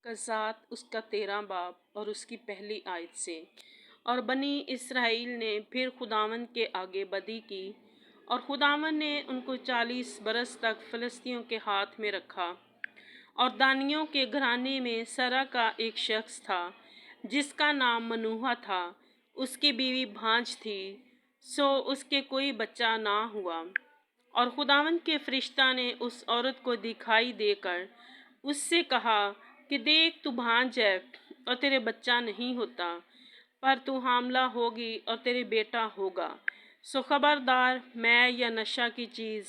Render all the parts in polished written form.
कज़ात उसका 13 बाब और उसकी पहली आयत से। और बनी इसराइल ने फिर खुदावंद के आगे बदी की, और खुदावंद ने उनको 40 बरस तक फ़िलिस्तियों के हाथ में रखा। और दानियों के घराने में सरा का एक शख्स था, जिसका नाम मनूहा था। उसकी बीवी भांज थी, सो उसके कोई बच्चा ना हुआ। और खुदावंद के फरिश्ता ने उस औरत को दिखाई देकर उससे कहा कि देख, तू भांज है और तेरे बच्चा नहीं होता, पर तू हामला होगी और तेरे बेटा होगा। सो खबरदार, मैं या नशा की चीज़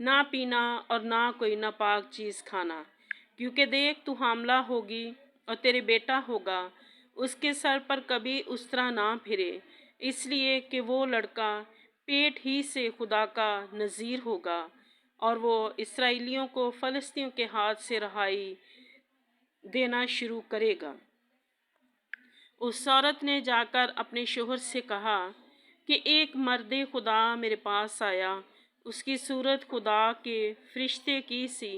ना पीना और ना कोई नापाक चीज़ खाना, क्योंकि देख, तू हामला होगी और तेरे बेटा होगा। उसके सर पर कभी उस तरह ना फिरे, इसलिए कि वो लड़का पेट ही से खुदा का नज़ीर होगा, और वो इसराइलियों को फ़लस्तीनियों के हाथ से रहाई देना शुरू करेगा। उस औरत ने जाकर अपने शोहर से कहा कि एक मर्द खुदा मेरे पास आया। उसकी सूरत खुदा के फरिश्ते की सी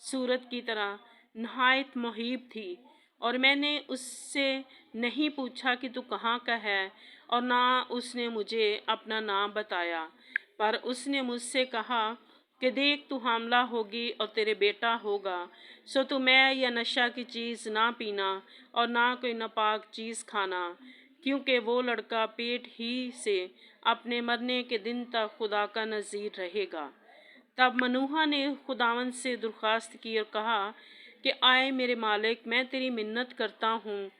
सूरत की तरह नहायत मुहीब थी, और मैंने उससे नहीं पूछा कि तू कहाँ का है, और ना उसने मुझे अपना नाम बताया। पर उसने मुझसे कहा कि देख, तू हामला होगी और तेरे बेटा होगा। सो तू मैं या नशा की चीज़ ना पीना और ना कोई नापाक चीज़ खाना, क्योंकि वो लड़का पेट ही से अपने मरने के दिन तक खुदा का नज़ीर रहेगा। तब मनूहा ने खुदावंद से दरख्वास्त की और कहा कि आए मेरे मालिक, मैं तेरी मिन्नत करता हूँ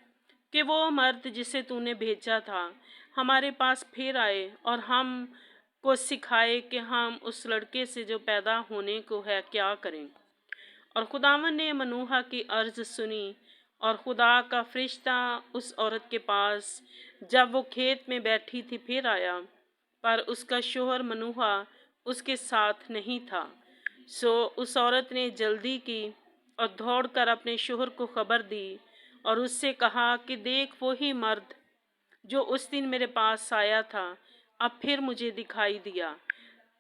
कि वो मर्द जिसे तूने भेजा था हमारे पास फिर आए, और हम को सिखाए कि हम उस लड़के से जो पैदा होने को है क्या करें। और खुदावंद ने मनूहा की अर्ज़ सुनी, और खुदा का फरिश्ता उस औरत के पास जब वो खेत में बैठी थी फिर आया, पर उसका शोहर मनूहा उसके साथ नहीं था। सो उस औरत ने जल्दी की और दौड़कर अपने शोहर को खबर दी, और उससे कहा कि देख, वो ही मर्द जो उस दिन मेरे पास आया था अब फिर मुझे दिखाई दिया।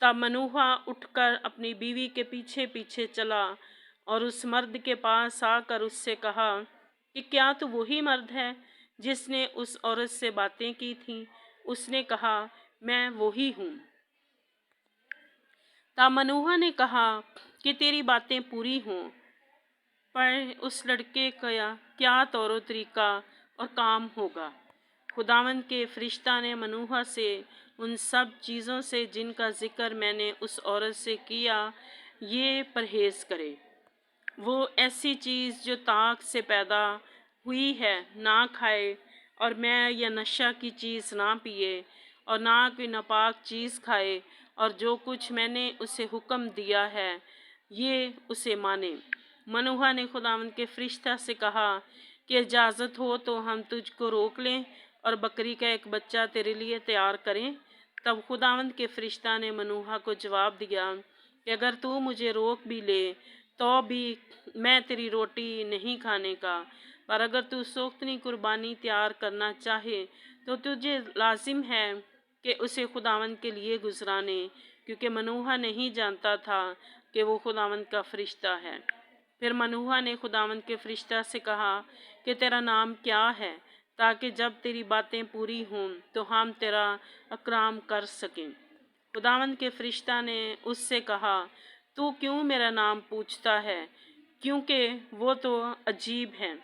तब मनूहा उठकर अपनी बीवी के पीछे पीछे चला, और उस मर्द के पास आकर उससे कहा कि क्या तू वही मर्द है जिसने उस औरत से बातें की थीं? उसने कहा, मैं वही हूँ। तब मनूहा ने कहा कि तेरी बातें पूरी हों, पर उस लड़के का क्या तौर तरीका और काम होगा। खुदावंद के फरिश्ता ने मनूहा से उन सब चीज़ों से जिनका जिक्र मैंने उस औरत से किया ये परहेज़ करे। वो ऐसी चीज़ जो ताक से पैदा हुई है ना खाए, और मैं या नशा की चीज़ ना पिए, और ना कोई नापाक चीज़ खाए, और जो कुछ मैंने उसे हुक्म दिया है ये उसे माने। मनूहा ने खुदावंद के फरिश्ता से कहा कि इजाज़त हो तो हम तुझको रोक लें और बकरी का एक बच्चा तेरे लिए तैयार करें। तब खुदावंद के फरिश्ता ने मनूहा को जवाब दिया कि अगर तू मुझे रोक भी ले तो भी मैं तेरी रोटी नहीं खाने का, पर अगर तू सोख्तनी कुर्बानी तैयार करना चाहे तो तुझे लाजिम है कि उसे खुदावंद के लिए गुजराने, क्योंकि मनूहा नहीं जानता था कि वो खुदावंद का फरिश्ता है। फिर मनूहा ने खुदावंद के फरिश्ता से कहा कि तेरा नाम क्या है, ताकि जब तेरी बातें पूरी हों तो हम तेरा अकराम कर सकें। खुदावंद के फरिश्ता ने उससे कहा, तू क्यों मेरा नाम पूछता है, क्योंकि वो तो अजीब है।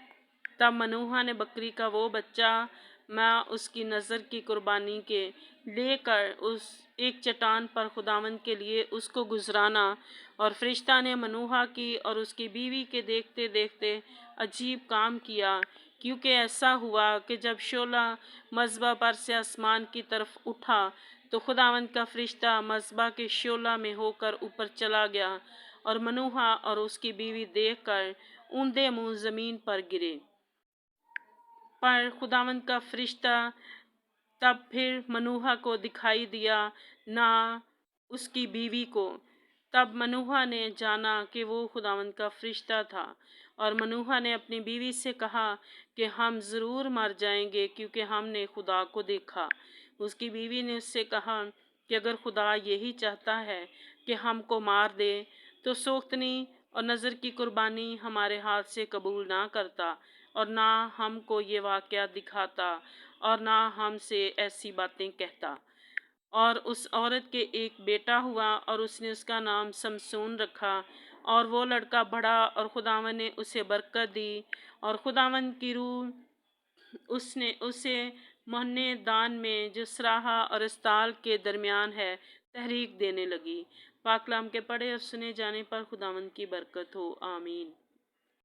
तब मनूहा ने बकरी का वो बच्चा मैं उसकी नज़र की कुर्बानी के लेकर उस एक चट्टान पर खुदावंद के लिए उसको गुजराना, और फरिश्ता ने मनूहा की और उसकी बीवी के देखते देखते अजीब काम किया, क्योंकि ऐसा हुआ कि जब शोला मज़बा पर से आसमान की तरफ उठा तो खुदावंद का फरिश्ता मज़बा के शोला में होकर ऊपर चला गया, और मनूहा और उसकी बीवी देखकर ऊंधे मुंह ज़मीन पर गिरे। पर खुदावंद का फरिश्ता तब फिर मनूहा को दिखाई दिया, ना उसकी बीवी को। तब मनूहा ने जाना कि वो खुदावंद का फरिश्ता था, और मनूहा ने अपनी बीवी से कहा कि हम ज़रूर मर जाएंगे, क्योंकि हमने खुदा को देखा। उसकी बीवी ने उससे कहा कि अगर खुदा यही चाहता है कि हमको मार दे तो सोख्तनी اور نظر کی قربانی ہمارے ہاتھ سے قبول نہ کرتا، اور نہ ہم کو یہ واقعہ دکھاتا، اور نہ ہم سے ایسی باتیں کہتا۔ اور اس عورت کے ایک بیٹا ہوا، اور اس نے اس کا نام سمسون رکھا، اور وہ لڑکا بڑھا، اور خداوند نے اسے برکت دی، اور خداوند کی روح اس نے اسے مہنے دان میں جو سراہا اور استال کے درمیان ہے تحریک دینے لگی۔ پاک کلام کے پڑھے اور سنے جانے پر خداوند کی برکت ہو، آمین۔